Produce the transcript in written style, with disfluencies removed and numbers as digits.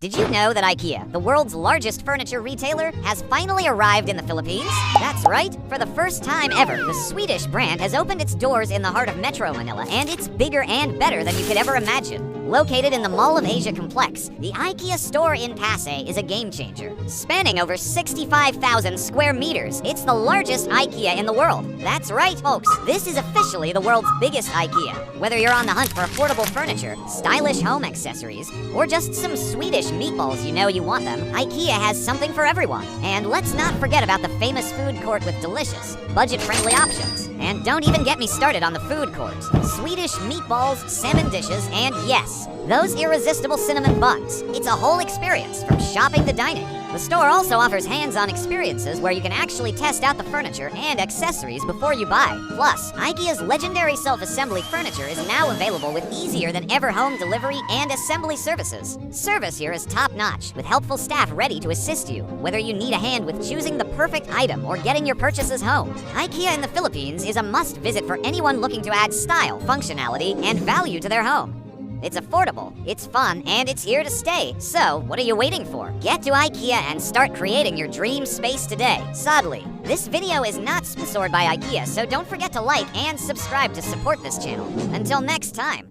Did you know that IKEA, the world's largest furniture retailer, has finally arrived in the Philippines? That's right. For the first time ever, the Swedish brand has opened its doors in the heart of Metro Manila, and it's bigger and better than you could ever imagine. Located in the Mall of Asia complex, the IKEA store in Pasay is a game changer. Spanning over 65,000 square meters, it's the largest IKEA in the world. That's right, folks. This is officially the world's biggest IKEA. Whether you're on the hunt for affordable furniture, stylish home accessories, or just some Swedish meatballs you know you want them, IKEA has something for everyone. And let's not forget about the famous food court with delicious, budget-friendly options. And don't even get me started on the food court. Swedish meatballs, salmon dishes, and yes, those irresistible cinnamon buns. It's a whole experience, from shopping to dining. The store also offers hands-on experiences where you can actually test out the furniture and accessories before you buy. Plus, IKEA's legendary self-assembly furniture is now available with easier than ever home delivery and assembly services. Service here is top-notch, with helpful staff ready to assist you, whether you need a hand with choosing the perfect item or getting your purchases home. IKEA in the Philippines is a must-visit for anyone looking to add style, functionality, and value to their home. It's affordable, it's fun, and it's here to stay. So, what are you waiting for? Get to IKEA and start creating your dream space today. Sadly, this video is not sponsored by IKEA, so don't forget to like and subscribe to support this channel. Until next time.